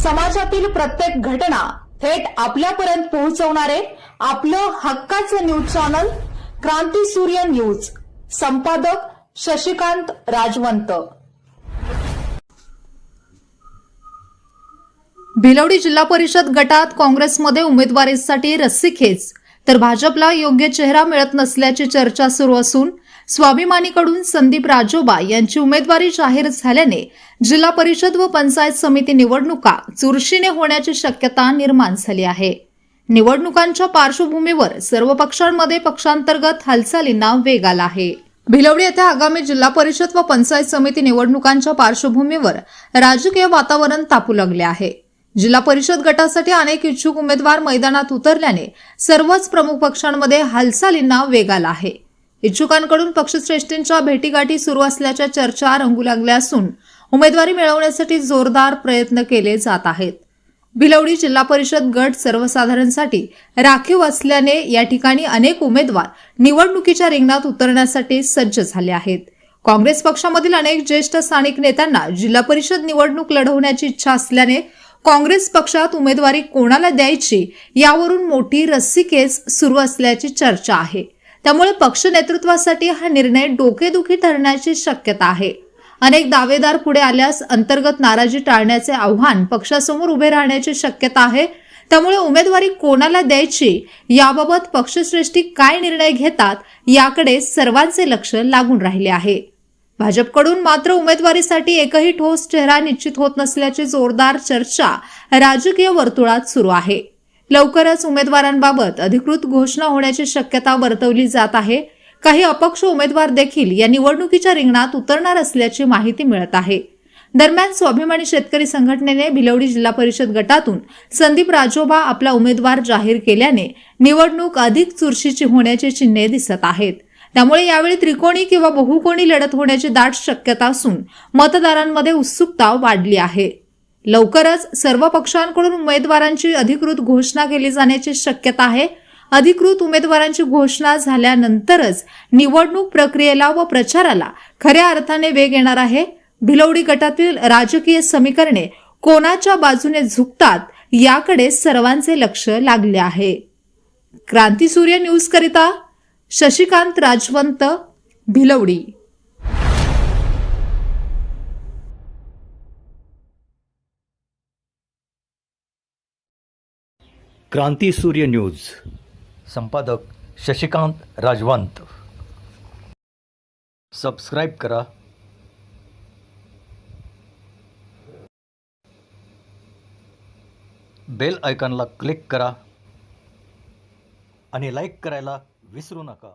समाजातील प्रत्येक घटना थेट आपल्यापर्यंत पोहोचवणारे आपलं हक्काचं न्यूज चॅनल क्रांती सूर्य न्यूज। संपादक शशिकांत राजवंत। भिलवडी जिल्हा परिषद गटात काँग्रेसमध्ये उमेदवारीसाठी रस्सीखेच, तर भाजपला योग्य चेहरा मिळत नसल्याची चर्चा सुरू असून स्वाभिमानीकडून संदीप राजोबा यांची उमेदवारी जाहीर झाल्याने जिल्हा परिषद व पंचायत समिती निवडणुका चुरशीने होण्याची शक्यता निर्माण झाली आहे। निवडणुकांच्या पार्श्वभूमीवर सर्व पक्षांमध्ये पक्षांतर्गत हालचालींना वेग आला आहे। भिलवडी येथे आगामी जिल्हा परिषद व पंचायत समिती निवडणुकांच्या पार्श्वभूमीवर राजकीय वातावरण तापू लागले आहे। जिल्हा परिषद गटासाठी अनेक इच्छुक उमेदवार मैदानात उतरल्याने सर्वच प्रमुख पक्षांमध्ये हालचालींना वेग आला आहे। इच्छुकांकडून पक्षश्रेष्ठींच्या भेटीगाठी सुरू असल्याच्या चर्चा रंगू लागल्या असून उमेदवारी मिळवण्यासाठी जोरदार प्रयत्न केले जात आहेत। भिलवडी जिल्हा परिषद गट सर्वसाधारणसाठी राखीव असल्याने या ठिकाणी अनेक उमेदवार निवडणुकीच्या रिंगणात उतरण्यासाठी सज्ज झाले आहेत। काँग्रेस पक्षामधील अनेक ज्येष्ठ स्थानिक नेत्यांना जिल्हा परिषद निवडणूक लढवण्याची इच्छा असल्याने काँग्रेस पक्षात उमेदवारी कोणाला द्यायची यावरून मोठी रस्सीखेच सुरू असल्याची चर्चा आहे। त्यामुळे पक्ष नेतृत्वासाठी हा निर्णय डोकेदुखी ठरण्याची शक्यता आहे। अनेक दावेदार पुढे आल्यास अंतर्गत नाराजी टाळण्याचे आव्हान पक्षासमोर उभे राहण्याची शक्यता आहे। त्यामुळे उमेदवारी कोणाला द्यायची याबाबत पक्षश्रेष्ठी काय निर्णय घेतात याकडे सर्वांचे लक्ष लागून राहिले आहे। भाजपकडून मात्र उमेदवारीसाठी एकही ठोस चेहरा निश्चित होत नसल्याची जोरदार चर्चा राजकीय वर्तुळात सुरू आहे। लवकरच उमेदवारांबाबत अधिकृत घोषणा होण्याची शक्यता वर्तवली जात आहे। काही अपक्ष उमेदवार देखील या निवडणुकीच्या रिंगणात उतरणार असल्याची माहिती मिळत आहे। दरम्यान स्वाभिमानी शेतकरी संघटनेने भिलवडी जिल्हा परिषद गटातून संदीप राजोबा आपला उमेदवार जाहीर केल्याने निवडणूक अधिक चुरशीची होण्याची चिन्हे दिसत आहेत। त्यामुळे यावेळी त्रिकोणी किंवा बहुकोणी लढत होण्याची दाट शक्यता असून मतदारांमध्ये उत्सुकता वाढली आहे। लवकरच सर्व पक्षांकडून उमेदवारांची अधिकृत घोषणा केली जाण्याची शक्यता आहे। अधिकृत उमेदवारांची घोषणा झाल्यानंतरच निवडणूक प्रक्रियेला व प्रचाराला खऱ्या अर्थाने वेग येणार आहे। भिलवडी गटातील राजकीय समीकरणे कोणाच्या बाजूने झुकतात याकडे सर्वांचे लक्ष लागले आहे। क्रांती सूर्य न्यूज करिता शशिकांत राजवंत, भिलवडी। क्रांती सूर्य न्यूज। संपादक शशिकांत राजवंत। सबस्क्राइब करा, बेल आयकॉनला क्लिक करा आणि लाईक करायला विसरू नका।